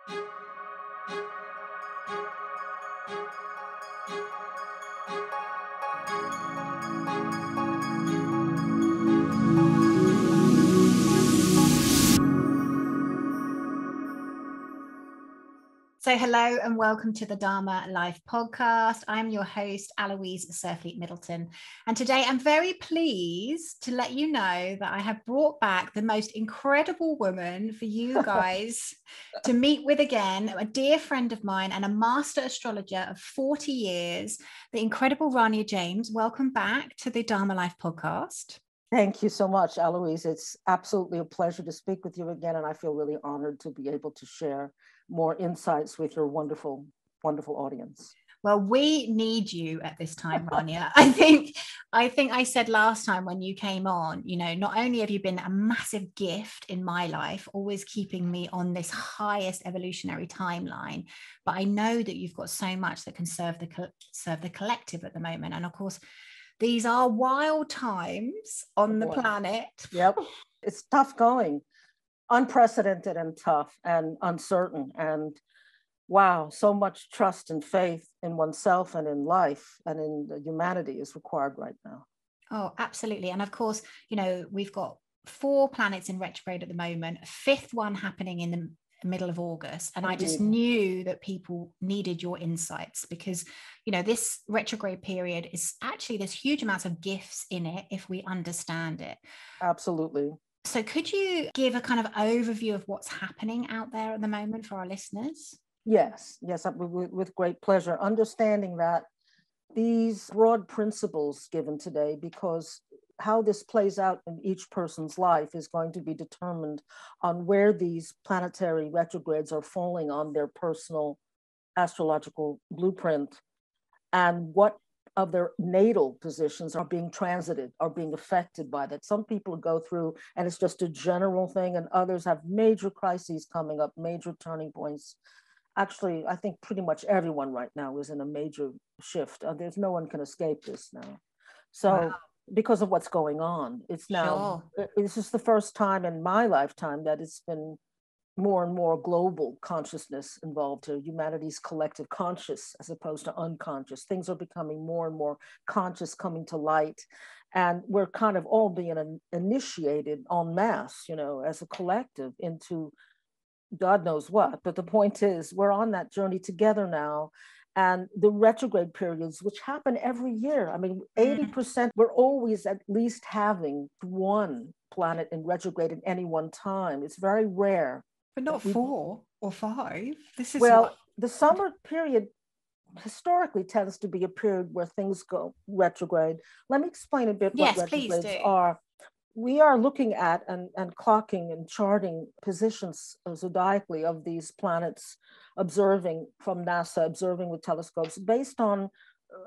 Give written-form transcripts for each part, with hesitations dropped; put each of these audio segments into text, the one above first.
So hello and welcome to the Dharma.life podcast. I'm your host, Aloise.life. And today I'm very pleased to let you know that I have brought back the most incredible woman for you guys to meet with again, a dear friend of mine and a master astrologer of 40 years, the incredible Rania James. Welcome back to the Dharma.life podcast. Thank you so much, Aloise. It's absolutely a pleasure to speak with you again. And I feel really honored to be able to share more insights with your wonderful, wonderful audience. Well, we need you at this time, Rania. I think I said last time when you came on, you know, not only have you been a massive gift in my life, always keeping me on this highest evolutionary timeline, but I know that you've got so much that can serve the collective at the moment. And of course, these are wild times on the planet. Yep. It's tough going, unprecedented and tough and uncertain. And wow, so much trust and faith in oneself and in life and in humanity is required right now. Oh, absolutely. And of course, you know, we've got 4 planets in retrograde at the moment, a 5th one happening in the middle of August. And I just knew that people needed your insights because, you know, this retrograde period is actually, there's huge amounts of gifts in it if we understand it. Absolutely. So could you give a kind of overview of what's happening out there at the moment for our listeners? Yes, with great pleasure. Understanding that these broad principles given today, because how this plays out in each person's life is going to be determined on where these planetary retrogrades are falling on their personal astrological blueprint and what of their natal positions are being transited, are being affected by that. Some people go through and it's just a general thing, and others have major crises coming up, major turning points. Actually, I think pretty much everyone right now is in a major shift. There's no one can escape this now. So wow. Because of what's going on, it's now, this is the first time in my lifetime that it's been more and more global consciousness involved here, humanity's collective conscious as opposed to unconscious. Things are becoming more and more conscious, coming to light. And we're kind of all being initiated en masse, you know, as a collective into God knows what. But the point is, we're on that journey together now. And the retrograde periods, which happen every year, I mean, 80%, we're always at least having one planet in retrograde at any one time. It's very rare. But not 4 or 5. This is the summer period historically tends to be a period where things go retrograde. Let me explain a bit what retrogrades are. We are looking at and clocking and charting positions zodiacally of these planets, observing from NASA, observing with telescopes based on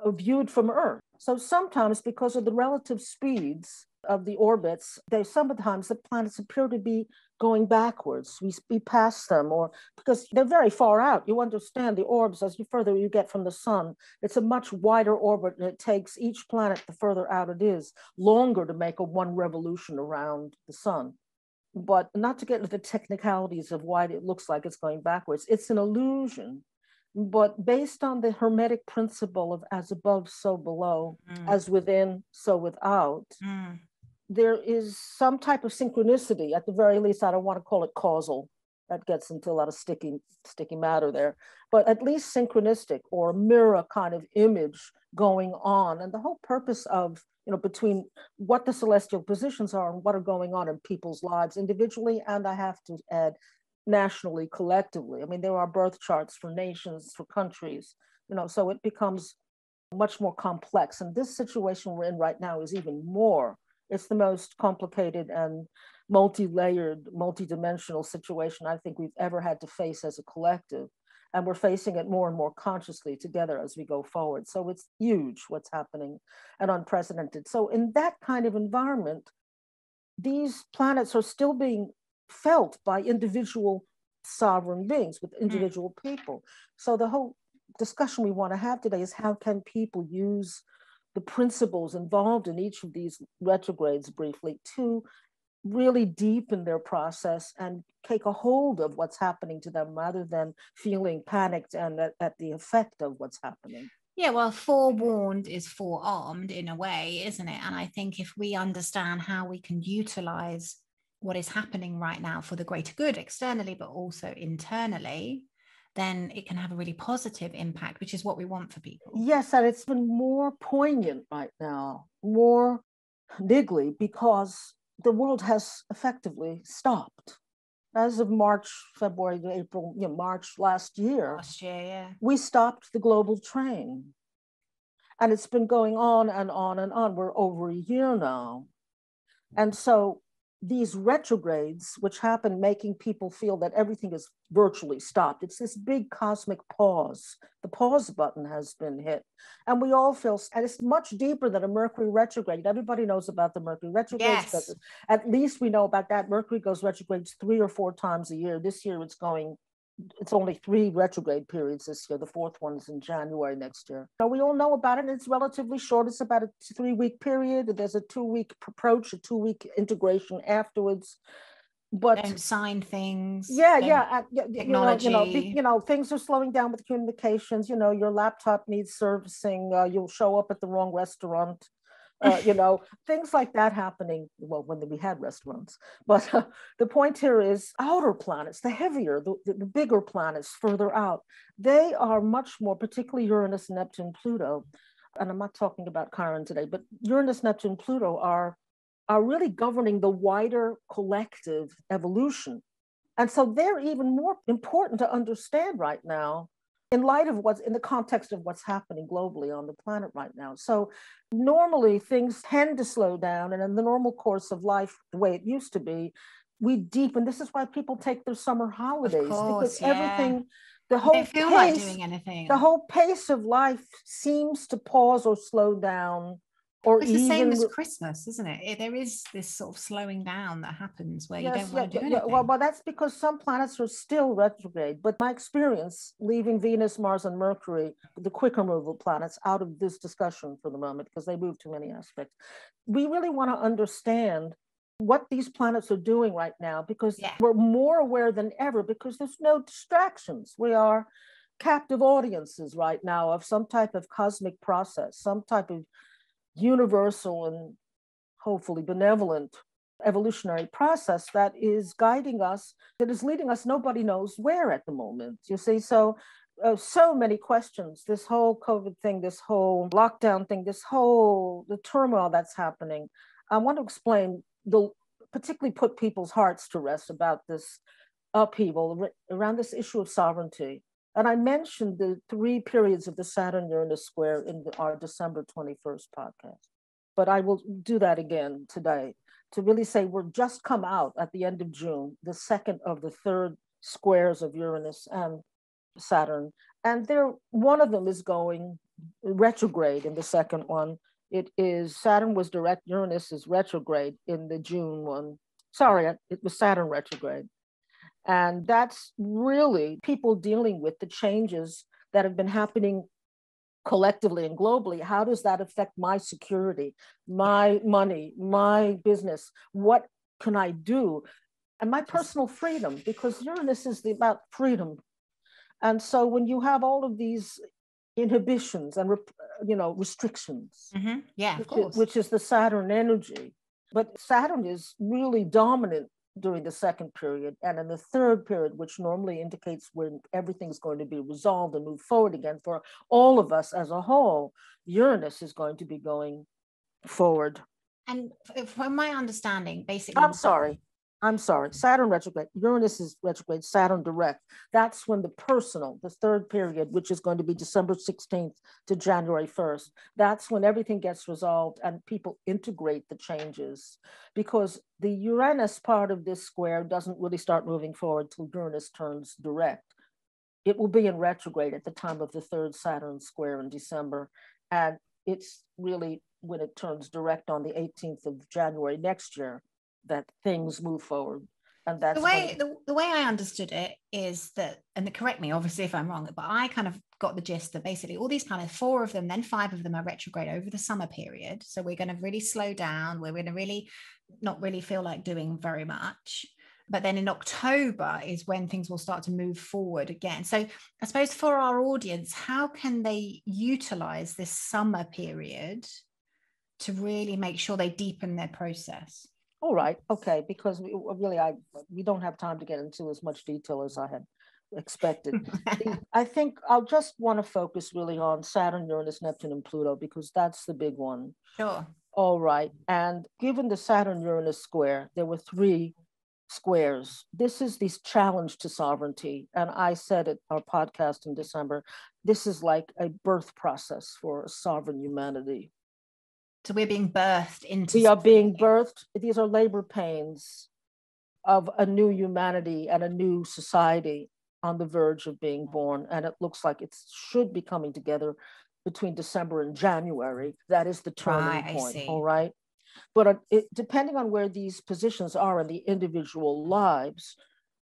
viewed from Earth. So sometimes because of the relative speeds of the orbits, sometimes the planets appear to be going backwards. We pass them, or because they're very far out. You understand the orbs, as further you get from the sun, it's a much wider orbit, and it takes each planet, the further out it is, longer to make one revolution around the sun. But not to get into the technicalities of why it looks like it's going backwards. It's an illusion. But based on the Hermetic principle of as above, so below, as within, so without, there is some type of synchronicity, at the very least. I don't want to call it causal. That gets into a lot of sticky matter there, but at least synchronistic or mirror kind of image going on. And the whole purpose of, you know, between what the celestial positions are and what are going on in people's lives individually, and I have to add, nationally, collectively. I mean, there are birth charts for nations, for countries, you know, so it becomes much more complex. And this situation we're in right now is even more. It's the most complicated and multi-layered, multi-dimensional situation I think we've ever had to face as a collective. And we're facing it more and more consciously together as we go forward. So it's huge what's happening and unprecedented. So in that kind of environment, these planets are still being felt by individual sovereign beings with individual people. So the whole discussion we want to have today is how can people use the principles involved in each of these retrogrades briefly to really deepen their process and take a hold of what's happening to them rather than feeling panicked and at the effect of what's happening. Yeah, well, forewarned is forearmed in a way, isn't it? And I think if we understand how we can utilize what is happening right now for the greater good externally, but also internally, then it can have a really positive impact, which is what we want for people. Yes, and it's been more poignant right now, more niggly, because the world has effectively stopped. As of March, February, April, March last year, yeah, we stopped the global train. And it's been going on and on and on. We're over a year now. And so these retrogrades, which happen making people feel that everything is virtually stopped, it's this big cosmic pause. The pause button has been hit. And we all feel, and it's much deeper than a Mercury retrograde. Everybody knows about the Mercury retrogrades. Yes. At least we know about that. Mercury goes retrogrades 3 or 4 times a year. This year it's only 3 retrograde periods this year. The 4th one is in January next year. So we all know about it. And it's relatively short. It's about a 3-week period. There's a 2-week approach, a 2-week integration afterwards. But don't sign things. Technology. Things are slowing down with communications. Your laptop needs servicing. You'll show up at the wrong restaurant. Things like that happening. Well, when we had restaurants, but the point here is outer planets, the heavier, the bigger planets further out, they are much more, particularly Uranus, Neptune, Pluto. And I'm not talking about Chiron today, but Uranus, Neptune, Pluto are really governing the wider collective evolution. And so they're even more important to understand right now in light of what's in the context of what's happening globally on the planet right now. So normally things tend to slow down, and in the normal course of life, the way it used to be, we deepen. This is why people take their summer holidays, because everything, the whole pace, like doing anything. The whole pace of life seems to pause or slow down. Or it's the same as Christmas, isn't it? There is this sort of slowing down that happens where you don't want to do anything. Well, that's because some planets are still retrograde. But my experience leaving Venus, Mars, and Mercury, the quick removal planets, out of this discussion for the moment, because they move too many aspects, we really want to understand what these planets are doing right now, because we're more aware than ever, because there's no distractions. We are captive audiences right now of some type of cosmic process, some type of universal and hopefully benevolent evolutionary process that is guiding us, that is leading us nobody knows where at the moment. You see, so many questions, this whole COVID thing, this whole lockdown thing, the turmoil that's happening. I want to explain, particularly put people's hearts to rest about this upheaval around this issue of sovereignty. And I mentioned the 3 periods of the Saturn Uranus square in our December 21st podcast. But I will do that again today to really say we're just come out at the end of June, the second of the 3rd squares of Uranus and Saturn. And one of them is going retrograde in the second one. It is Saturn was direct, Uranus is retrograde in the June one. Sorry, it was Saturn retrograde. And that's really people dealing with the changes that have been happening collectively and globally. How does that affect my security, my money, my business? What can I do? And my personal freedom, because Uranus is about freedom. And so when you have all of these inhibitions and restrictions, of course, which is the Saturn energy, but Saturn is really dominant during the second period, and in the third period, which normally indicates when everything's going to be resolved and move forward again for all of us as a whole, Uranus is going to be going forward. And from my understanding, basically, I'm sorry, Saturn retrograde, Uranus is retrograde, Saturn direct. That's when the third period, which is going to be December 16th to January 1st, that's when everything gets resolved and people integrate the changes, because the Uranus part of this square doesn't really start moving forward till Uranus turns direct. It will be in retrograde at the time of the 3rd Saturn square in December. And it's really when it turns direct on the 18th of January next year that things move forward. And that's the way I understood it is that, and correct me obviously if I'm wrong, but I kind of got the gist that basically all these planets, 4 of them, then 5 of them are retrograde over the summer period. So we're going to really slow down. We're going to really not really feel like doing very much. But then in October is when things will start to move forward again. So I suppose for our audience, how can they utilize this summer period to really make sure they deepen their process? All right. Okay. Because we don't have time to get into as much detail as I had expected. I think I'll just want to focus really on Saturn, Uranus, Neptune, and Pluto, because that's the big one. Sure. All right. And given the Saturn Uranus square, there were 3 squares. This is this challenge to sovereignty. And I said at our podcast in December, this is like a birth process for a sovereign humanity. So we're being birthed into. We are being birthed. These are labor pains of a new humanity and a new society on the verge of being born. And it looks like it should be coming together between December and January. That is the turning point. All right. But depending on where these positions are in the individual lives,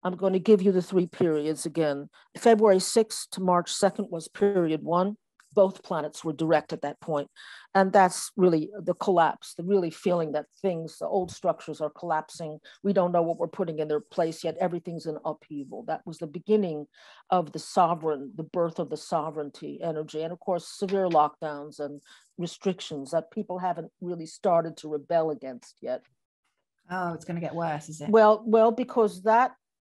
I'm going to give you the 3 periods again. February 6th to March 2nd was period 1. Both planets were direct at that point. And that's really the collapse, the really feeling that the old structures are collapsing. We don't know what we're putting in their place yet. Everything's in upheaval. That was the beginning of the birth of the sovereignty energy. And of course, severe lockdowns and restrictions that people haven't really started to rebel against yet. Oh, it's going to get worse, is it? Well, because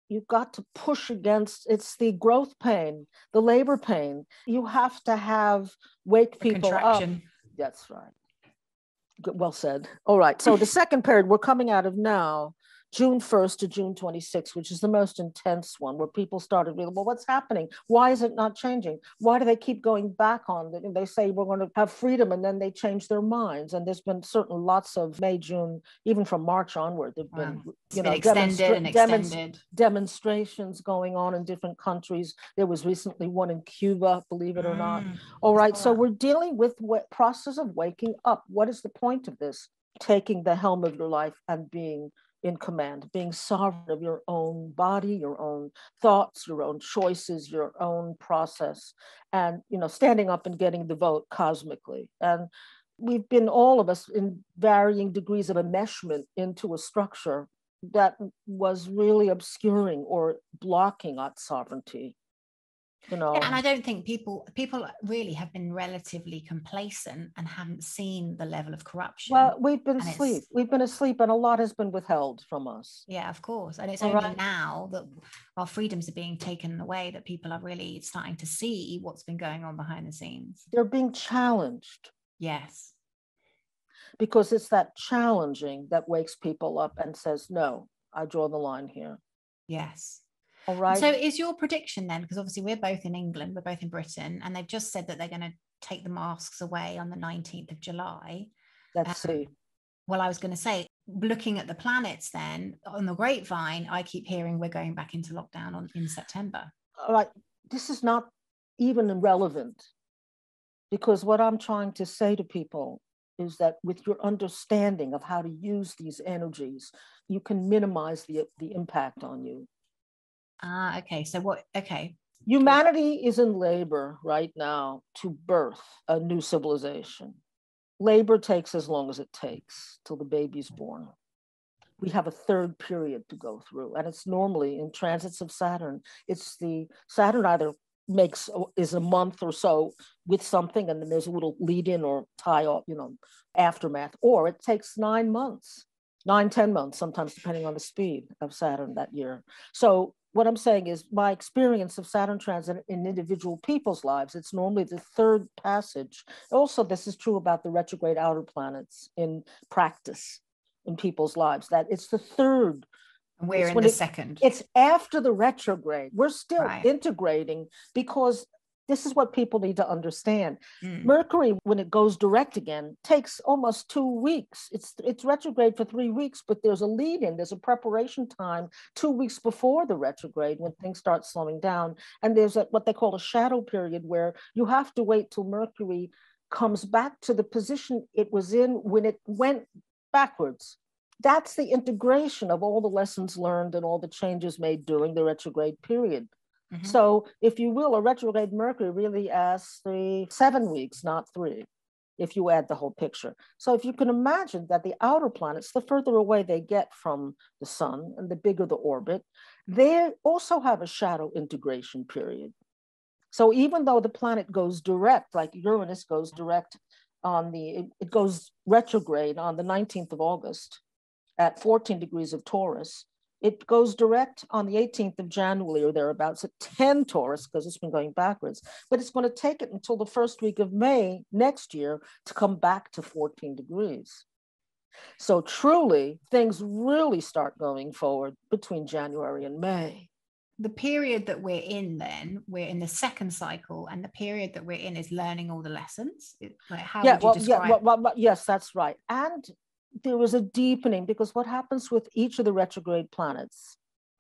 you've got to push against, it's the growth pain, the labor pain. You have to wake people up. That's right. Well said. All right. So the second period we're coming out of now, June 1st to June 26th, which is the most intense one, where people started really, well, what's happening? Why is it not changing? Why do they keep going back on it? And they say we're going to have freedom, and then they change their minds. And there's been certainly lots of May, June, even from March onward, there've been, extended demonstrations going on in different countries. There was recently one in Cuba, believe it or not. All right. So we're dealing with what process of waking up. What is the point of this? Taking the helm of your life and being in command, being sovereign of your own body, your own thoughts, your own choices, your own process, and standing up and getting the vote cosmically. And we've been, all of us, in varying degrees of enmeshment into a structure that was really obscuring or blocking our sovereignty. Yeah, and I don't think people really have been relatively complacent and haven't seen the level of corruption. Well, we've been asleep, and a lot has been withheld from us. Yeah, of course. And it's only now that our freedoms are being taken away that people are really starting to see what's been going on behind the scenes. They're being challenged. Yes. Because it's that challenging that wakes people up and says, no, I draw the line here. Yes. All right. So is your prediction then, because obviously we're both in England, we're both in Britain, and they've just said that they're going to take the masks away on the 19th of July. Let's see. Well, I was going to say, looking at the planets then, on the grapevine, I keep hearing we're going back into lockdown in September. All right. This is not even irrelevant, because what I'm trying to say to people is that with your understanding of how to use these energies, you can minimize the impact on you. Okay. So what? Okay. Humanity is in labor right now to birth a new civilization. Labor takes as long as it takes till the baby's born. We have a 3rd period to go through, and it's normally in transits of Saturn. Saturn either is a month or so with something, and then there's a little lead in or tie off, aftermath, or it takes 9 months, 10 months, sometimes depending on the speed of Saturn that year. So what I'm saying is my experience of Saturn transit in individual people's lives, it's normally the 3rd passage. Also, this is true about the retrograde outer planets in practice in people's lives, that it's the 3rd. And we're in the 2nd. It's after the retrograde. We're still integrating, because this is what people need to understand. Mercury, when it goes direct again, takes almost 2 weeks. It's retrograde for 3 weeks, but there's a lead in, there's a preparation time 2 weeks before the retrograde when things start slowing down. And there's what they call a shadow period, where you have to wait till Mercury comes back to the position it was in when it went backwards. that's the integration of all the lessons learned and all the changes made during the retrograde period. Mm-hmm. So if you will, a retrograde Mercury really lasts 7 weeks, not 3, if you add the whole picture. So if you can imagine that the outer planets, the further away they get from the sun and the bigger the orbit, they also have a shadow integration period. So even though the planet goes direct, like Uranus goes direct it goes retrograde on the 19th of August at 14 degrees of Taurus, it goes direct on the 18th of January or thereabouts at 10 Taurus, because it's been going backwards. But it's going to take it until the first week of May next year to come back to 14 degrees. So truly, things really start going forward between January and May. The period that we're in then, we're in the second cycle, and the period that we're in is learning all the lessons. Like, how would you describe? Yes, that's right. And there was a deepening, because what happens with each of the retrograde planets,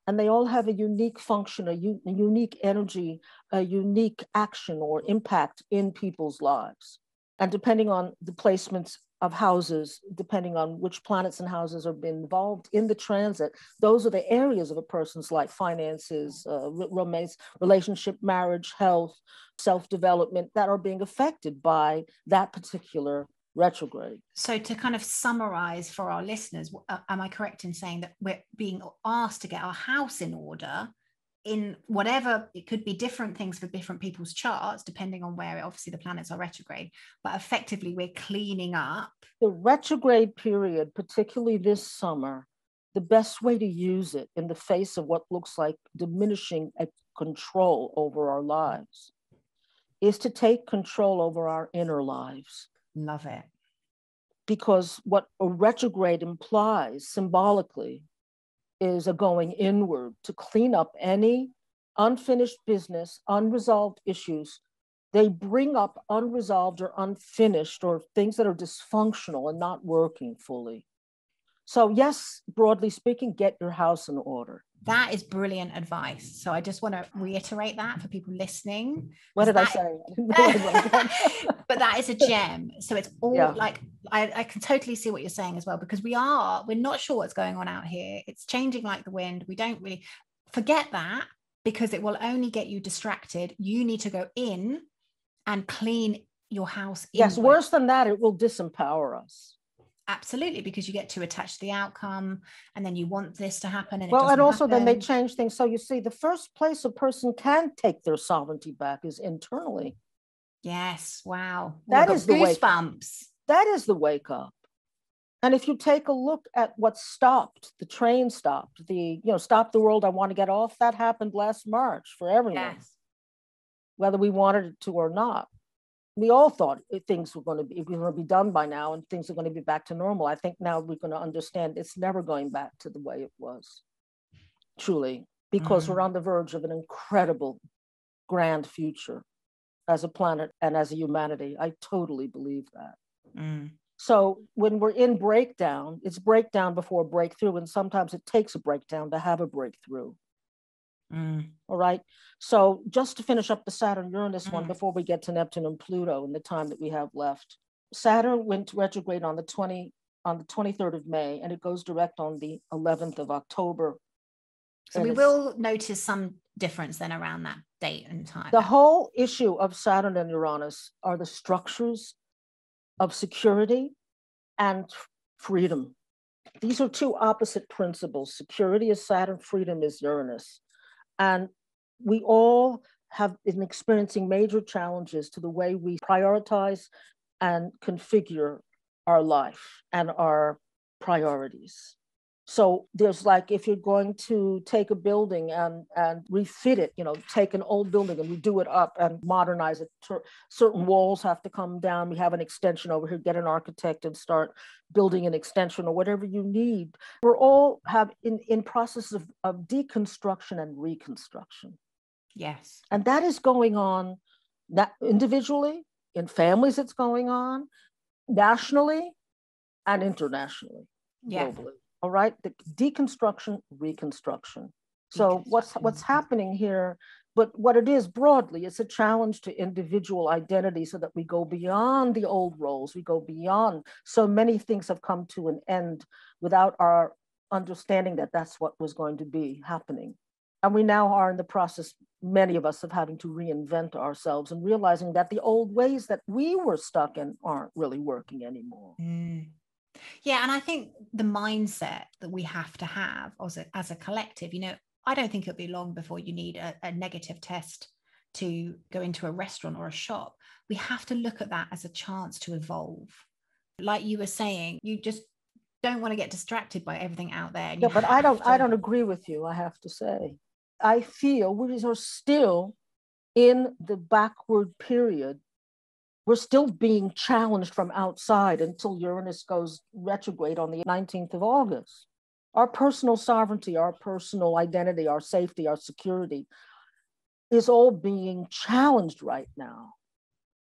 and they all have a unique function, a unique energy, a unique action or impact in people's lives. And depending on the placements of houses, depending on which planets and houses are involved in the transit, those are the areas of a person's life: finances, romance, relationship, marriage, health, self-development, that are being affected by that particular retrograde. So to kind of summarize for our listeners, am I correct in saying that we're being asked to get our house in order in whatever, it could be different things for different people's charts, depending on where obviously the planets are retrograde, but effectively we're cleaning up. The retrograde period, particularly this summer, the best way to use it in the face of what looks like diminishing control over our lives is to take control over our inner lives. Love it. Because what a retrograde implies symbolically is a going inward to clean up any unfinished business, unresolved issues. They bring up unresolved or unfinished or things that are dysfunctional and not working fully. So yes, broadly speaking, get your house in order. That is brilliant advice. So I just want to reiterate that for people listening. What did I say? But that is a gem. So it's all like, I can totally see what you're saying as well, because we're not sure what's going on out here. It's changing like the wind. We don't really forget that, because it will only get you distracted. You need to go in and clean your house. Yes, worse than that, it will disempower us. Absolutely, because you get too attached to the outcome, and then you want this to happen, and and also then they change things. So you see, the first place a person can take their sovereignty back is internally. Yes. Wow. That is the goosebumps. That is the wake up. And if you take a look at what stopped, the train stopped, stop the world, I want to get off, that happened last March for everyone. Yes. Whether we wanted it to or not. We all thought things were going to be done by now and things are going to be back to normal. I think now we're going to understand it's never going back to the way it was, truly, because we're on the verge of an incredible, grand future as a planet and as a humanity. I totally believe that. So when we're in breakdown, it's breakdown before breakthrough, and sometimes it takes a breakdown to have a breakthrough. All right. So just to finish up the Saturn Uranus one before we get to Neptune and Pluto in the time that we have left. Saturn went retrograde on the 23rd of May, and it goes direct on the 11th of October. So we will notice some difference then around that date and time. The whole issue of Saturn and Uranus are the structures of security and freedom. These are two opposite principles. Security is Saturn, freedom is Uranus. And we all have been experiencing major challenges to the way we prioritize and configure our life and our priorities. So there's like, if you're going to take a building and refit it, take an old building and redo it up and modernize it, certain walls have to come down. We have an extension over here, get an architect and start building an extension or whatever you need. We're all in process of deconstruction and reconstruction. Yes. And that is going on individually, in families it's going on, nationally and internationally, globally. All right, the deconstruction, reconstruction. So what's happening here, but what it is broadly, it's a challenge to individual identity so that we go beyond the old roles, we go beyond. So many things have come to an end without our understanding that that's what was going to be happening. And we now are in the process, many of us, of having to reinvent ourselves and realizing that the old ways that we were stuck in aren't really working anymore. Yeah, and I think the mindset that we have to have as a collective, I don't think it'll be long before you need a negative test to go into a restaurant or a shop. We have to look at that as a chance to evolve. Like you were saying, you just don't want to get distracted by everything out there. Yeah, but I don't agree with you, I have to say. I feel we are still in the backward period. We're still being challenged from outside until Uranus goes retrograde on the 19th of August. Our personal sovereignty, our personal identity, our safety, our security is all being challenged right now.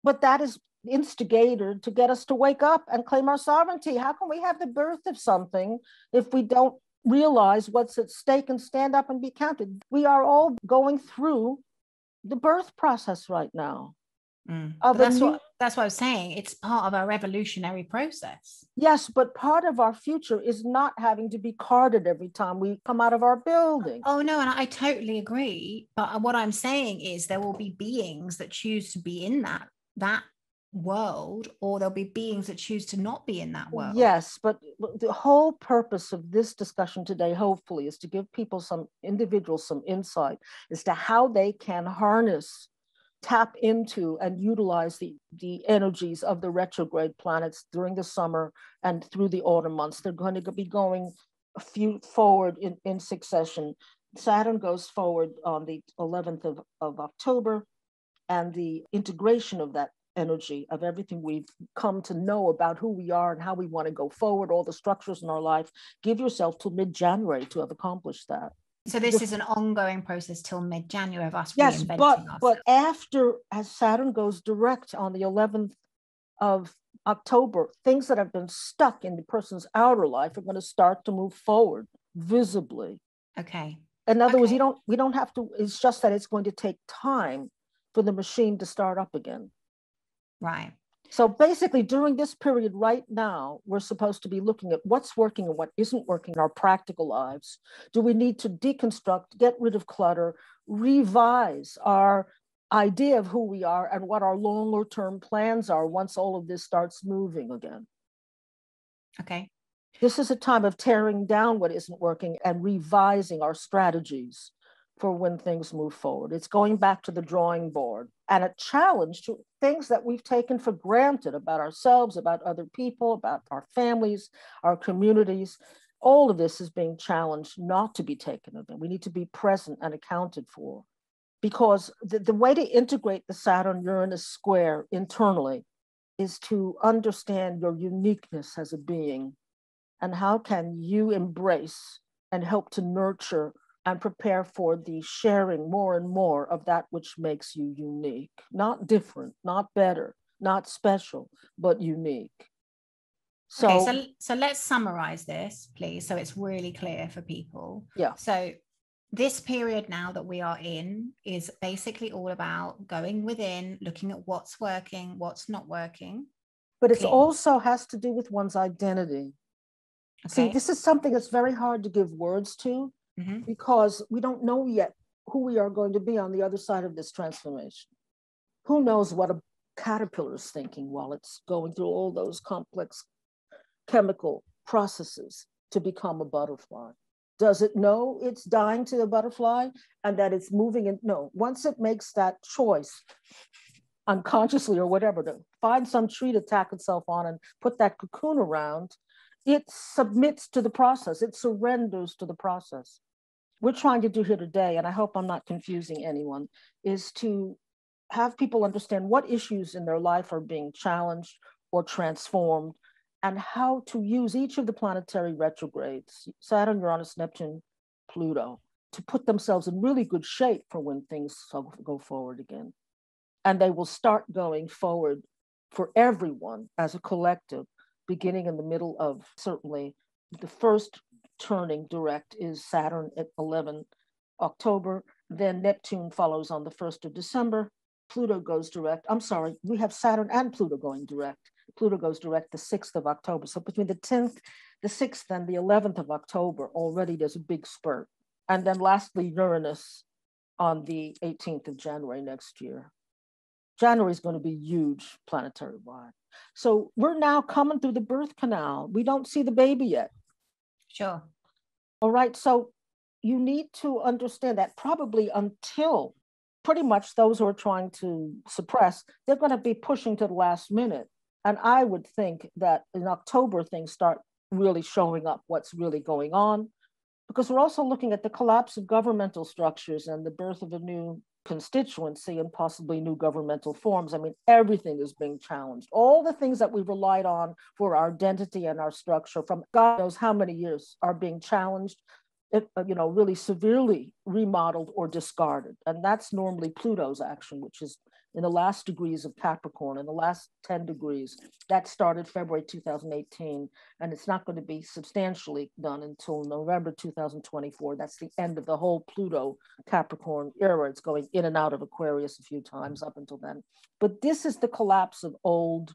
But that is instigated to get us to wake up and claim our sovereignty. How can we have the birth of something if we don't realize what's at stake and stand up and be counted? We are all going through the birth process right now. That's what I was saying. It's part of our evolutionary process. Yes, but part of our future is not having to be carded every time we come out of our building. Oh, no, and I totally agree. But what I'm saying is there will be beings that choose to be in that world, or there'll be beings that choose to not be in that world. Yes, but the whole purpose of this discussion today, hopefully, is to give people, some individuals, some insight as to how they can harness, tap into, and utilize the energies of the retrograde planets during the summer and through the autumn months. They're going to be going a few forward in succession. Saturn goes forward on the 11th of October, and the integration of that energy, of everything we've come to know about who we are and how we want to go forward, all the structures in our life. Give yourself till mid-January to have accomplished that. So this is an ongoing process till mid-January of us reinventing ourselves. But after, as Saturn goes direct on the 11th of October, things that have been stuck in the person's outer life are going to start to move forward visibly. Okay. In other words, we don't have to, it's just that it's going to take time for the machine to start up again. Right. So basically, during this period right now, we're supposed to be looking at what's working and what isn't working in our practical lives. Do we need to deconstruct, get rid of clutter, revise our idea of who we are and what our longer term plans are once all of this starts moving again? Okay. This is a time of tearing down what isn't working and revising our strategies for when things move forward. It's going back to the drawing board, and a challenge to things that we've taken for granted about ourselves, about other people, about our families, our communities. All of this is being challenged not to be taken of it. We need to be present and accounted for, because the way to integrate the Saturn-Uranus square internally is to understand your uniqueness as a being, and how can you embrace and help to nurture and prepare for the sharing more and more of that which makes you unique, not different, not better, not special, but unique. So let's summarize this, please, so it's really clear for people. Yeah. So this period now that we are in is basically all about going within, looking at what's working, what's not working. But it also has to do with one's identity. Okay. See, this is something that's very hard to give words to, because we don't know yet who we are going to be on the other side of this transformation. Who knows what a caterpillar is thinking while it's going through all those complex chemical processes to become a butterfly? Does it know it's dying to a butterfly and that it's moving in? No, once it makes that choice, unconsciously or whatever, to find some tree to tack itself on and put that cocoon around, it submits to the process. It surrenders to the process. We're trying to do here today, and I hope I'm not confusing anyone, is to have people understand what issues in their life are being challenged or transformed, and how to use each of the planetary retrogrades, Saturn, Uranus, Neptune, Pluto, to put themselves in really good shape for when things go forward again. And they will start going forward for everyone as a collective, beginning in the middle of, certainly, the first turning direct is Saturn at 11 October. Then Neptune follows on the 1st of December. Pluto goes direct. I'm sorry, we have Saturn and Pluto going direct. Pluto goes direct the 6th of October. So between the 10th, the 6th, and the 11th of October, already there's a big spurt. And then lastly, Uranus on the 18th of January next year. January is going to be huge planetary wide. So we're now coming through the birth canal. We don't see the baby yet. Sure. All right. So you need to understand that probably until pretty much those who are trying to suppress, they're going to be pushing to the last minute. And I would think that in October, things start really showing up what's really going on, because we're also looking at the collapse of governmental structures and the birth of a new constituency and possibly new governmental forms. I mean, everything is being challenged. All the things that we've relied on for our identity and our structure from God knows how many years are being challenged, really severely remodeled or discarded. And that's normally Pluto's action, which is in the last degrees of Capricorn, in the last 10 degrees. That started February 2018, and it's not going to be substantially done until November 2024. That's the end of the whole Pluto Capricorn era. It's going in and out of Aquarius a few times up until then. But this is the collapse of old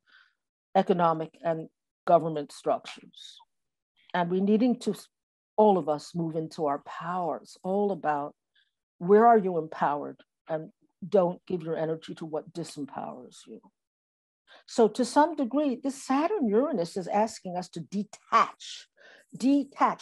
economic and government structures. And we're needing to, all of us, move into our power. It's all about where are you empowered, and don't give your energy to what disempowers you. So to some degree, this Saturn Uranus is asking us to detach,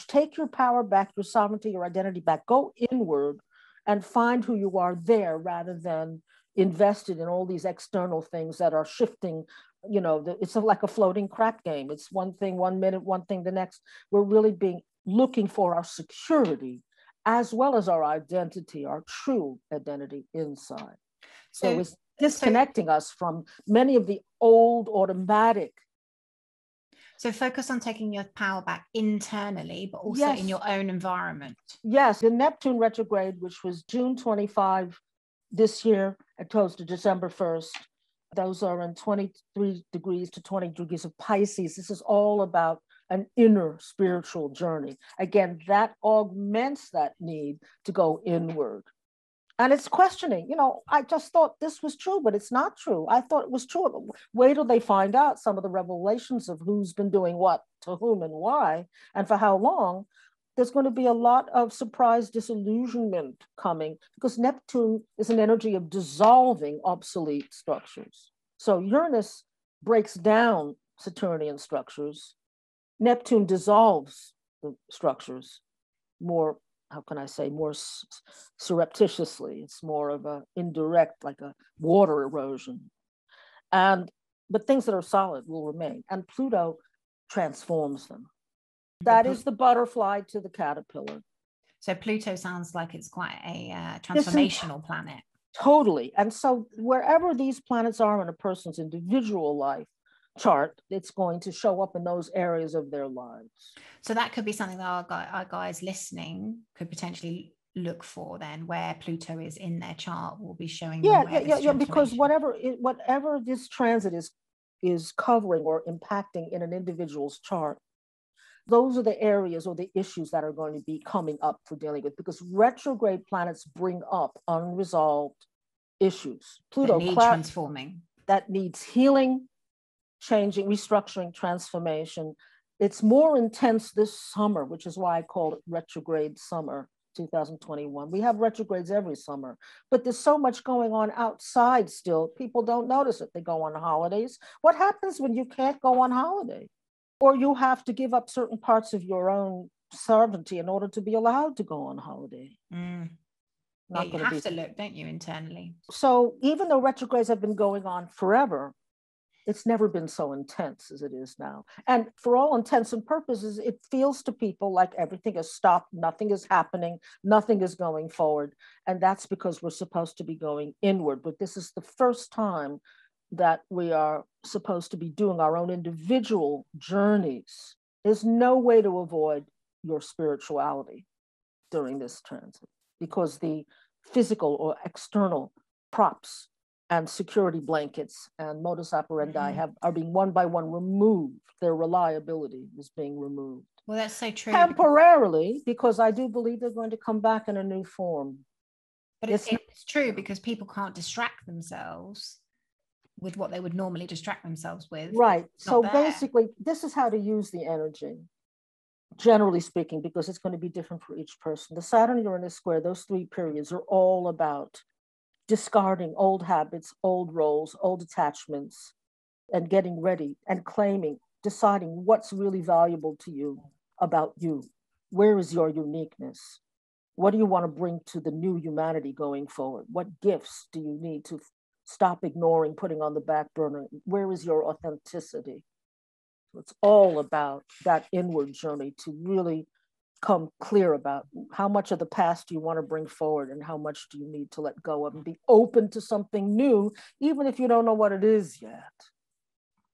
take your power back, your sovereignty, your identity back, go inward and find who you are there rather than invested in all these external things that are shifting. It's like a floating crap game. It's one thing, 1 minute, one thing the next. We're really looking for our security as well as our identity, our true identity inside. So it's disconnecting us from many of the old automatic. So focus on taking your power back internally, but also in your own environment. Yes, the Neptune retrograde, which was June 25 this year, it goes to December 1st. Those are in 23 degrees to 20 degrees of Pisces. This is all about an inner spiritual journey. Again, that augments that need to go inward. And it's questioning, I just thought this was true, but it's not true. I thought it was true. Wait till they find out some of the revelations of who's been doing what to whom and why and for how long. There's going to be a lot of surprise disillusionment coming, because Neptune is an energy of dissolving obsolete structures. So Uranus breaks down Saturnian structures. Neptune dissolves the structures more, how can I say, more surreptitiously. It's more of an indirect, like a water erosion. But things that are solid will remain. And Pluto transforms them. That is the butterfly to the caterpillar. So Pluto sounds like it's quite a transformational planet. Totally. And so wherever these planets are in a person's individual life chart, it's going to show up in those areas of their lives. So that could be something that our guys listening could potentially look for then, where Pluto is in their chart will be showing them because whatever this transit is covering or impacting in an individual's chart, those are the areas or the issues that are going to be coming up for dealing with, because retrograde planets bring up unresolved issues. Pluto transforming. That needs healing, changing, restructuring, transformation. It's more intense this summer, which is why I call it retrograde summer 2021. We have retrogrades every summer, but there's so much going on outside still. People don't notice it. They go on holidays. What happens when you can't go on holiday? Or you have to give up certain parts of your own sovereignty in order to be allowed to go on holiday. You have to look, don't you, internally? So even though retrogrades have been going on forever, it's never been so intense as it is now. And for all intents and purposes, it feels to people like everything has stopped, nothing is happening, nothing is going forward. And that's because we're supposed to be going inward. But this is the first time that we are supposed to be doing our own individual journeys. There's no way to avoid your spirituality during this transit, because the physical or external props and security blankets and modus operandi are being one by one removed. Their reliability is being removed. Well, that's so true. Temporarily, because I do believe they're going to come back in a new form. But it's true because people can't distract themselves with what they would normally distract themselves with. Right. So basically, this is how to use the energy, generally speaking, because it's going to be different for each person. The Saturn Uranus square, those 3 periods are all about discarding old habits, old roles, old attachments, and getting ready and claiming, deciding what's really valuable to you about you. Where is your uniqueness? What do you want to bring to the new humanity going forward? What gifts do you need to stop ignoring, putting on the back burner? Where is your authenticity? It's all about that inward journey to really come clear about how much of the past do you want to bring forward and how much do you need to let go of and be open to something new, even if you don't know what it is yet.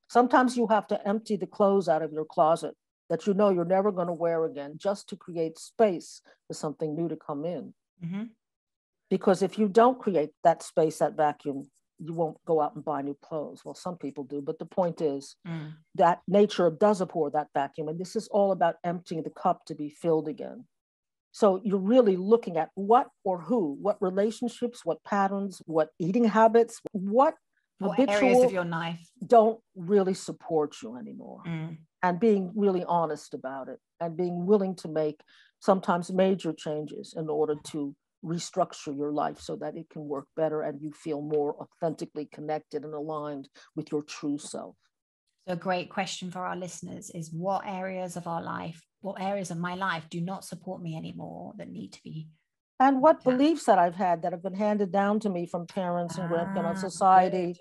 Sometimes you have to empty the clothes out of your closet that you know you're never going to wear again, just to create space for something new to come in. Mm-hmm. Because if you don't create that space, that vacuum, you won't go out and buy new clothes. Well, some people do, but the point is that nature does abhor that vacuum. And this is all about emptying the cup to be filled again. So you're really looking at what or who, what relationships, what patterns, what eating habits, what areas of your life don't really support you anymore. And being really honest about it and being willing to make sometimes major changes in order to restructure your life so that it can work better and you feel more authentically connected and aligned with your true self. So a great question for our listeners is, what areas of my life do not support me anymore that need to be? And what beliefs that I've had that have been handed down to me from parents and society,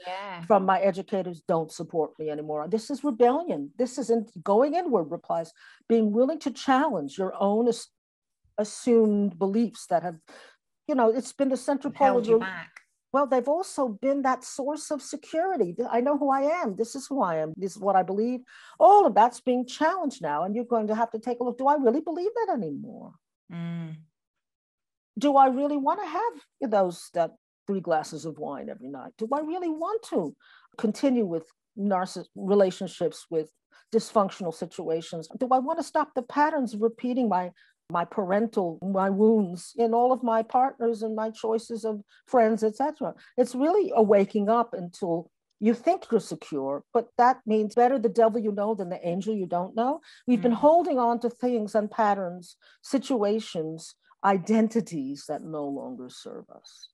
from my educators, don't support me anymore. This is rebellion. This isn't going inward, replies, being willing to challenge your own assumed beliefs that have, it's been the central pole of your back. Well, they've also been that source of security. I know who I am. This is who I am. This is what I believe. All of that's being challenged now. And you're going to have to take a look. Do I really believe that anymore? Do I really want to have that 3 glasses of wine every night? Do I really want to continue with relationships with dysfunctional situations? Do I want to stop the patterns of repeating my wounds in all of my partners and my choices of friends, etc.? It's really a waking up until you think you're secure, but that means better the devil you know than the angel you don't know. We've been holding on to things and patterns, situations, identities that no longer serve us.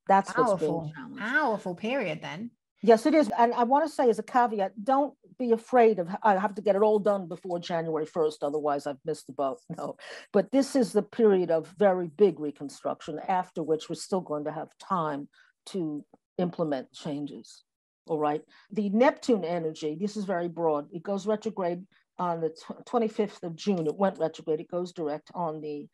That's powerful, what's being challenged. Powerful period then. Yes, it is. And I want to say as a caveat, don't be afraid of, I have to get it all done before January 1st, otherwise I've missed the boat. No, but this is the period of very big reconstruction, after which we're still going to have time to implement changes. All right. The Neptune energy, this is very broad. It goes retrograde on the 25th of June. It went retrograde. It goes direct on the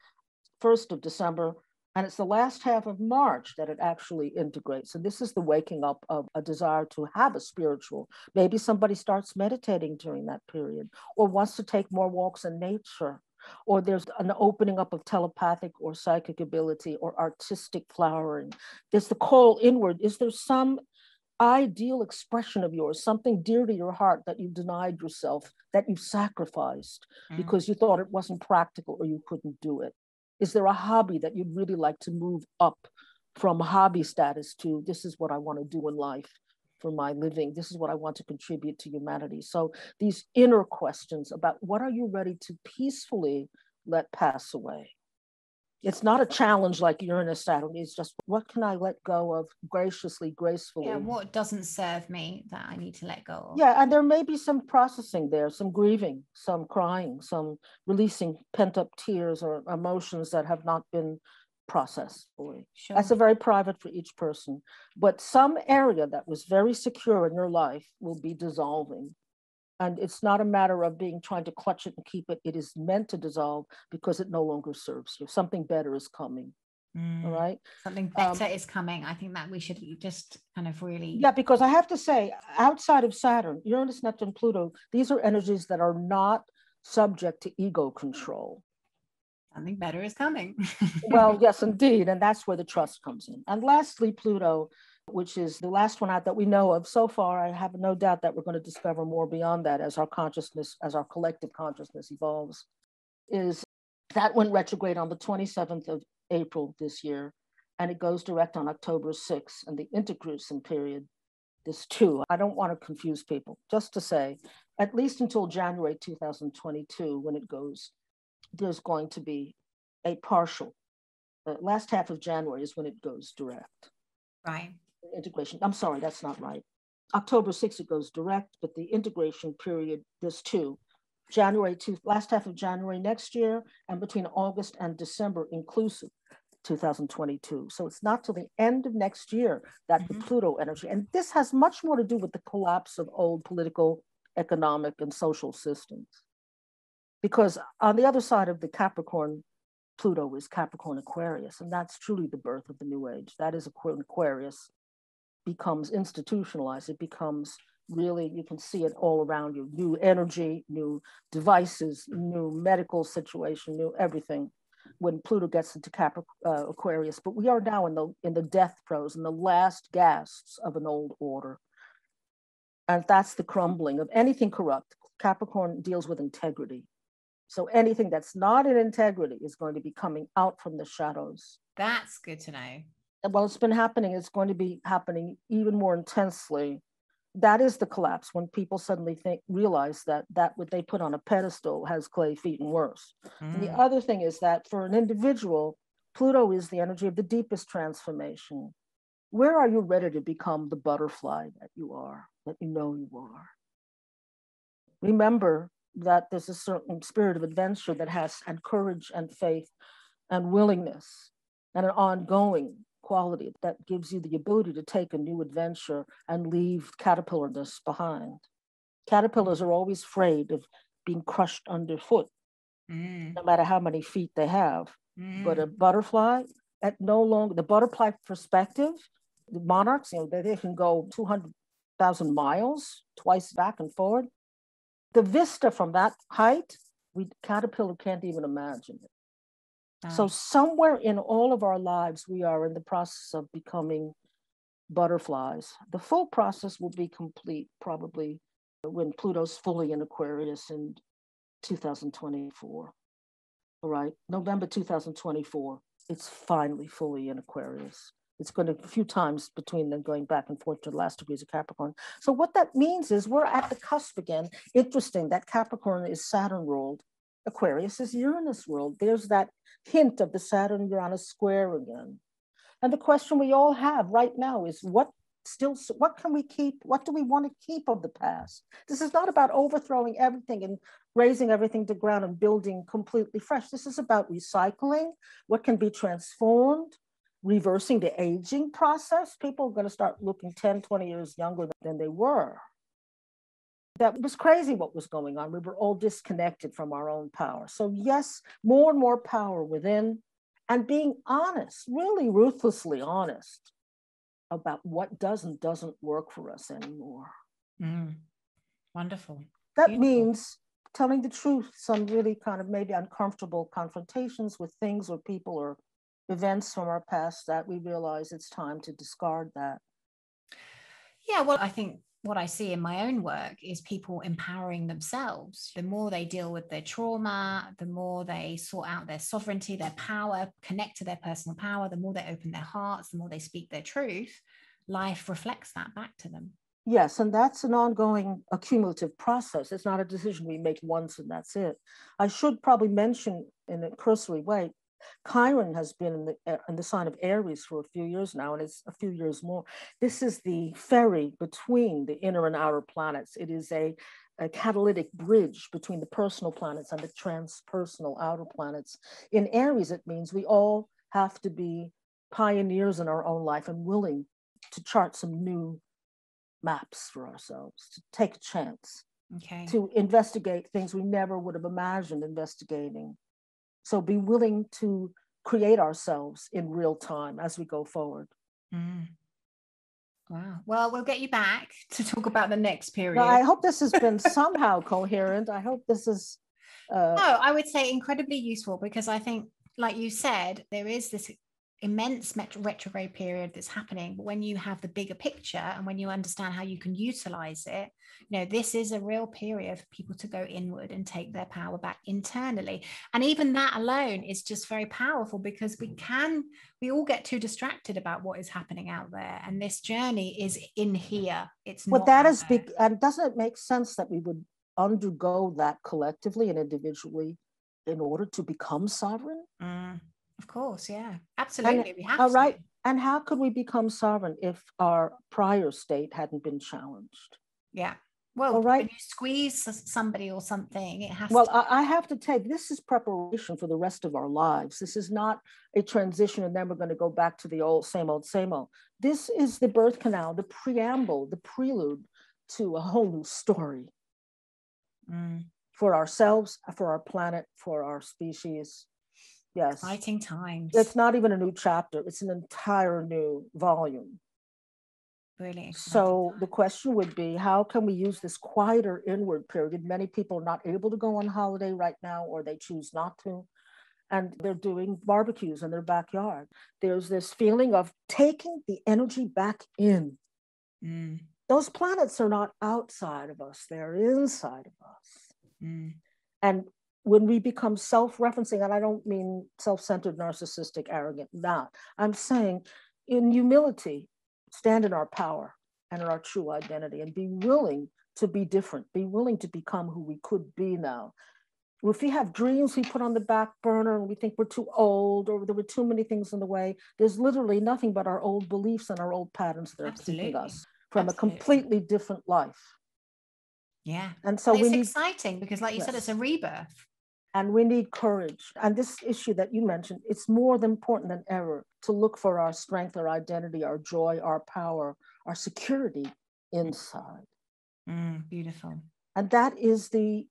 1st of December. And it's the last half of March that it actually integrates. And this is the waking up of a desire to have a spiritual. Maybe somebody starts meditating during that period, or wants to take more walks in nature, or there's an opening up of telepathic or psychic ability or artistic flowering. There's the call inward. Is there some ideal expression of yours, something dear to your heart that you denied yourself, that you sacrificed because you thought it wasn't practical or you couldn't do it? Is there a hobby that you'd really like to move up from hobby status to, this is what I want to do in life for my living. This is what I want to contribute to humanity. So these inner questions about what are you ready to peacefully let pass away? It's not a challenge like Uranus, Saturn. It's just, what can I let go of graciously, gracefully? Yeah, what doesn't serve me that I need to let go of? Yeah, and there may be some processing there, some grieving, some crying, some releasing pent-up tears or emotions that have not been processed fully. Sure. That's a very private for each person. But some area that was very secure in your life will be dissolving. And it's not a matter of trying to clutch it and keep it. It is meant to dissolve because it no longer serves you. Something better is coming. All right. Something better is coming. I think that we should just kind of really. Yeah, because I have to say, outside of Saturn, Uranus, Neptune, Pluto, these are energies that are not subject to ego control. Something better is coming. Well, yes, indeed. And that's where the trust comes in. And lastly, Pluto which is the last one out that we know of so far. I have no doubt that we're going to discover more beyond that as our consciousness, as our collective consciousness evolves, is that went retrograde on the 27th of April this year, and it goes direct on October 6th, and the intercrucian period, this too. I don't want to confuse people, just to say, at least until January 2022, when it goes, there's going to be a partial. The last half of January is when it goes direct. Right. Integration. I'm sorry, that's not right. October 6th, it goes direct, but the integration period, this too, last half of January next year, and between August and December inclusive, 2022. So it's not till the end of next year that the Pluto energy, and this has much more to do with the collapse of old political, economic, and social systems. Because on the other side of the Capricorn, Pluto is Capricorn Aquarius, and that's truly the birth of the new age. That is Aquarius becomes institutionalized. It becomes really, you can see it all around you, new energy, new devices, new medical situation, new everything when Pluto gets into Aquarius. But we are now in the death throes, in the last gasps of an old order. And that's the crumbling of anything corrupt. Capricorn deals with integrity. So anything that's not in integrity is going to be coming out from the shadows. That's good to know. Well, it's been happening. It's going to be happening even more intensely. That is the collapse, when people suddenly realize that what they put on a pedestal has clay feet and worse. And the other thing is that for an individual, Pluto is the energy of the deepest transformation. Where are you ready to become the butterfly that you are, that you know you are? Remember that there's a certain spirit of adventure that has, and courage and faith and willingness and an ongoing quality that gives you the ability to take a new adventure and leave caterpillarness behind. Caterpillars are always afraid of being crushed underfoot, no matter how many feet they have. But a butterfly, the butterfly perspective, the monarchs, they can go 200,000 miles twice back and forward. The vista from that height, caterpillar can't even imagine it. Nice. So somewhere in all of our lives, we are in the process of becoming butterflies. The full process will be complete probably when Pluto's fully in Aquarius in 2024. All right, November 2024, it's finally fully in Aquarius. It's going to a few times between them going back and forth to the last degrees of Capricorn. So what that means is we're at the cusp again. Interesting that Capricorn is Saturn ruled. Aquarius is Uranus ruled. There's that hint of the Saturn Uranus square again. And the question we all have right now is what can we keep? What do we want to keep of the past? This is not about overthrowing everything and raising everything to ground and building completely fresh. This is about recycling what can be transformed, reversing the aging process. People are going to start looking 10, 20 years younger than they were. That was crazy what was going on. We were all disconnected from our own power. So yes, more and more power within, and being honest, really ruthlessly honest about what doesn't work for us anymore. Wonderful. That means telling the truth, some really kind of maybe uncomfortable confrontations with things or people or events from our past that we realize it's time to discard that. Yeah, well, I think what I see in my own work is people empowering themselves. The more they deal with their trauma, the more they sort out their sovereignty, their power, connect to their personal power, the more they open their hearts, the more they speak their truth, life reflects that back to them. Yes, and that's an ongoing accumulative process. It's not a decision we make once and that's it. I should probably mention in a cursory way, Chiron has been in the sign of Aries for a few years now, and it's a few years more. This is the ferry between the inner and outer planets. It is a catalytic bridge between the personal planets and the transpersonal outer planets. In Aries, it means we all have to be pioneers in our own life and willing to chart some new maps for ourselves, to take a chance, to investigate things we never would have imagined investigating. So be willing to create ourselves in real time as we go forward. Wow. Well, we'll get you back to talk about the next period. Now, I hope this has been somehow coherent. I hope this is... No, I would say incredibly useful, because I think, like you said, there is this immense retrograde period that's happening, but when you have the bigger picture and when you understand how you can utilize it, this is a real period for people to go inward and take their power back internally. And even that alone is just very powerful, because we all get too distracted about what is happening out there, and this journey is in here. It's not that is big. And doesn't it make sense that we would undergo that collectively and individually in order to become sovereign? Of course, yeah, absolutely. And, we have all to. right. And how could we become sovereign if our prior state hadn't been challenged? Yeah. Well, when you squeeze somebody or something, it has to. I have to take, this is preparation for the rest of our lives. This is not a transition and then we're going to go back to the old, same old, same old. This is the birth canal, the preamble, the prelude to a whole new story for ourselves, for our planet, for our species. Yes. Exciting times. It's not even a new chapter. It's an entire new volume. Really. So the question would be, how can we use this quieter inward period? Many people are not able to go on holiday right now, or they choose not to. And they're doing barbecues in their backyard. There's this feeling of taking the energy back in. Those planets are not outside of us. They're inside of us. And when we become self-referencing, and I don't mean self-centered, narcissistic, arrogant, not. I'm saying in humility, stand in our power and in our true identity and be willing to be different, be willing to become who we could be now. If we have dreams we put on the back burner and we think we're too old or there were too many things in the way, there's literally nothing but our old beliefs and our old patterns that are keeping us from a completely different life. Yeah. And so it's exciting because, like you said, it's a rebirth. And we need courage. And this issue that you mentioned, it's more important than ever to look for our strength, our identity, our joy, our power, our security inside. Beautiful. And that is the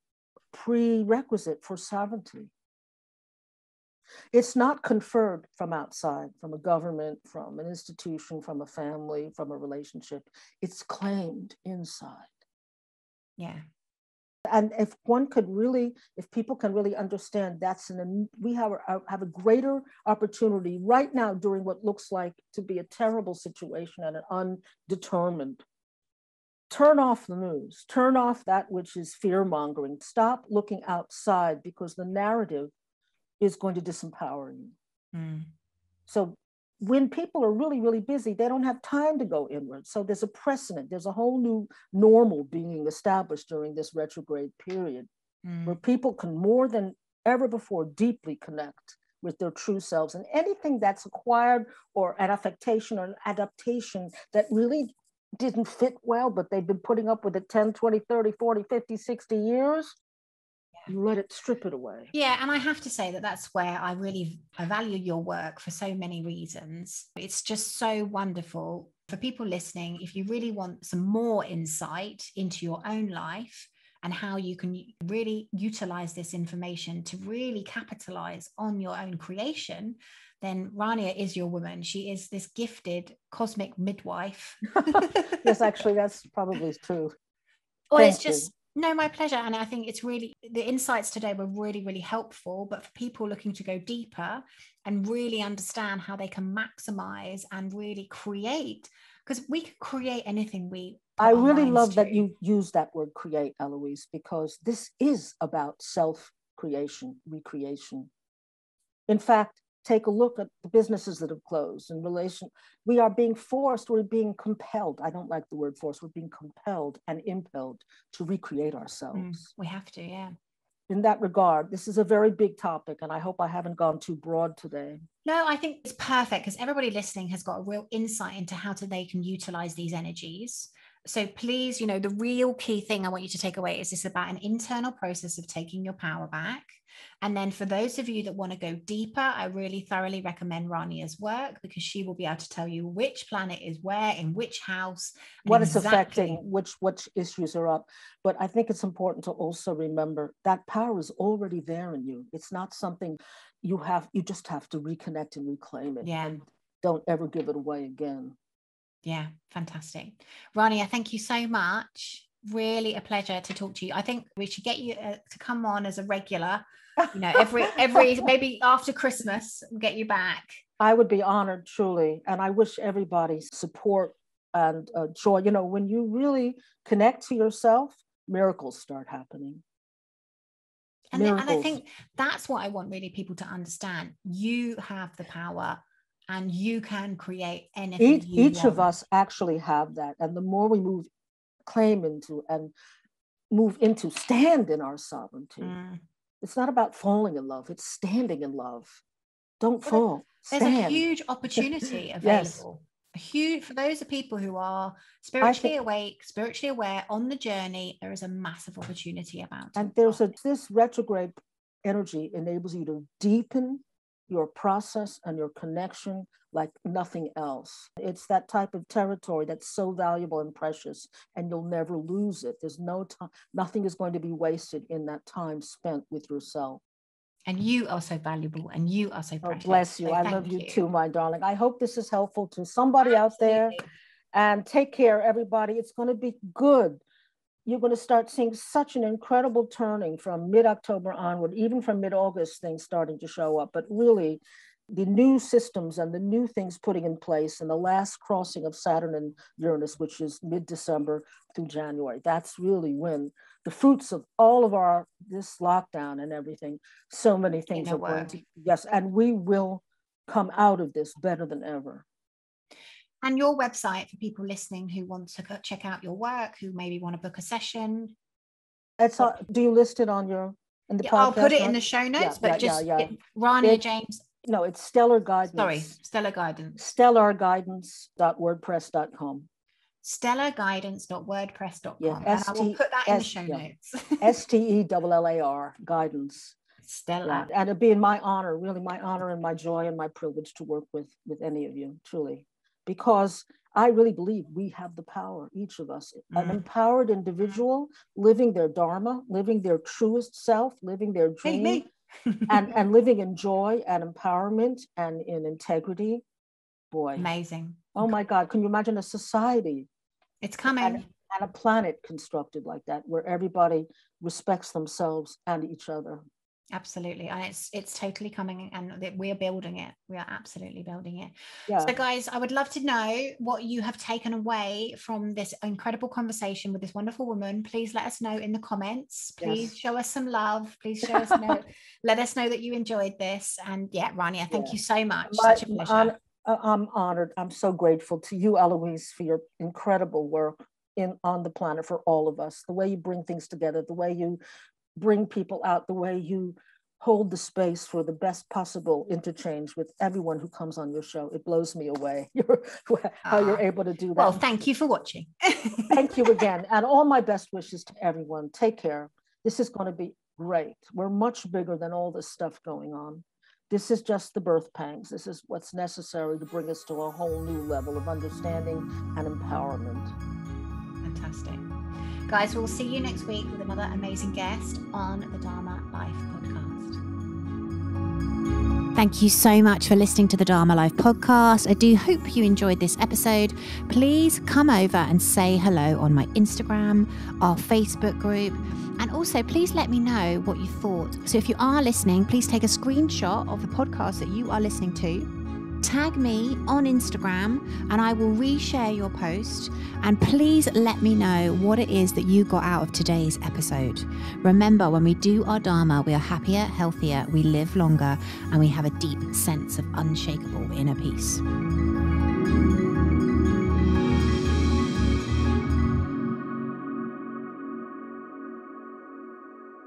prerequisite for sovereignty. It's not conferred from outside, from a government, from an institution, from a family, from a relationship. It's claimed inside. Yeah. And if people can really understand, we have a greater opportunity right now during what looks like to be a terrible situation and an undetermined. Turn off the news, turn off that which is fear-mongering. Stop looking outside because the narrative is going to disempower you. So when people are really, really busy, they don't have time to go inward. So there's a precedent, there's a whole new normal being established during this retrograde period where people can more than ever before deeply connect with their true selves. And anything that's acquired or an affectation or an adaptation that really didn't fit well, but they've been putting up with it 10, 20, 30, 40, 50, 60 years, you let it strip it away. Yeah, and I have to say that's where I value your work for so many reasons. It's just so wonderful for people listening. If you really want some more insight into your own life and how you can really utilize this information to really capitalize on your own creation, then Rania is your woman. She is this gifted cosmic midwife. Yes, actually, that's probably true. Well, it's just... No, my pleasure. And I think it's really, the insights today were really, really helpful. But for people looking to go deeper and really understand how they can maximize and really create, because we can create anything we put I really love to. that you use that word create, Aloise, because this is about self-creation, recreation. In fact, take a look at the businesses that have closed in relation. We are being forced, we're being compelled. I don't like the word forced. We're being compelled and impelled to recreate ourselves. We have to, yeah. In that regard, this is a very big topic, and I hope I haven't gone too broad today. No, I think it's perfect because everybody listening has got a real insight into how they can utilize these energies. So please, the real key thing I want you to take away is this about an internal process of taking your power back. And then for those of you that want to go deeper, I really thoroughly recommend Rania's work because she will be able to tell you which planet is where, in which house, what it's affecting, which issues are up. But I think it's important to also remember that power is already there in you. It's not something you just have to reconnect and reclaim it. Yeah. And don't ever give it away again. Yeah, fantastic. Rania, thank you so much. Really a pleasure to talk to you. I think we should get you to come on as a regular you know, every maybe after Christmas, get you back. I would be honored, truly. And I wish everybody support and joy. You know, when you really connect to yourself, miracles start happening. And I think that's what I want really people to understand. You have the power and you can create anything each of us actually have that. And the more we claim into and move into, stand in our sovereignty. It's not about falling in love, it's standing in love. Don't fall. There's a huge opportunity available. Yes. For those of people who are spiritually awake, spiritually aware, on the journey, there is a massive opportunity about it. And this retrograde energy enables you to deepen your process and your connection like nothing else. It's that type of territory that's so valuable and precious, and you'll never lose it. There's no time, nothing is going to be wasted in that time spent with yourself. And you are so valuable, and you are so precious. Oh, bless you. So I love you too, my darling. I hope this is helpful to somebody out there. And take care, everybody. It's going to be good. You're going to start seeing such an incredible turning from mid-October onward, even from mid-August, things starting to show up. But really, the new systems and the new things putting in place, and the last crossing of Saturn and Uranus, which is mid-December through January, that's really when the fruits of all of this lockdown and everything, so many things are going to, yes, and we will come out of this better than ever. And your website for people listening who want to check out your work, who maybe want to book a session. Do you list it on in the podcast? I'll put it in the show notes, Rania James. No, it's Stellar Guidance. Sorry, Stellar Guidance. Stellarguidance.wordpress.com. Stellarguidance.wordpress.com. Yeah, and I will put that in the show notes. STELLAR, guidance. Stellar. And it'd be my honor, really my honor and my joy and my privilege to work with any of you, truly. Because I really believe we have the power, each of us, an empowered individual living their Dharma, living their truest self, living their dream, and living in joy and empowerment and in integrity. Boy. Amazing. Oh my God, can you imagine a society? It's coming. And a planet constructed like that, where everybody respects themselves and each other. Absolutely. And it's totally coming, and we're building it. We are absolutely building it. Yeah. So guys, I would love to know what you have taken away from this incredible conversation with this wonderful woman. Please let us know in the comments. Please show us some love. Please show us let us know that you enjoyed this. And Rania, thank you so much. Such a pleasure. I'm honored. I'm so grateful to you, Aloise, for your incredible work on the planet for all of us. The way you bring things together, the way you bring people out, the way you hold the space for the best possible interchange with everyone who comes on your show. It blows me away how you're able to do that. Well, thank you for watching. Thank you again. And all my best wishes to everyone. Take care. This is going to be great. We're much bigger than all this stuff going on. This is just the birth pangs. This is what's necessary to bring us to a whole new level of understanding and empowerment. Fantastic. Guys, we'll see you next week with another amazing guest on the Dharma.life podcast. Thank you so much for listening to the Dharma.life podcast. I do hope you enjoyed this episode. Please come over and say hello on my Instagram, our Facebook group, and also please let me know what you thought. So if you are listening, please take a screenshot of the podcast that you are listening to. Tag me on Instagram and I will reshare your post, and please let me know what it is that you got out of today's episode. Remember, when we do our Dharma, we are happier, healthier, we live longer, and we have a deep sense of unshakable inner peace.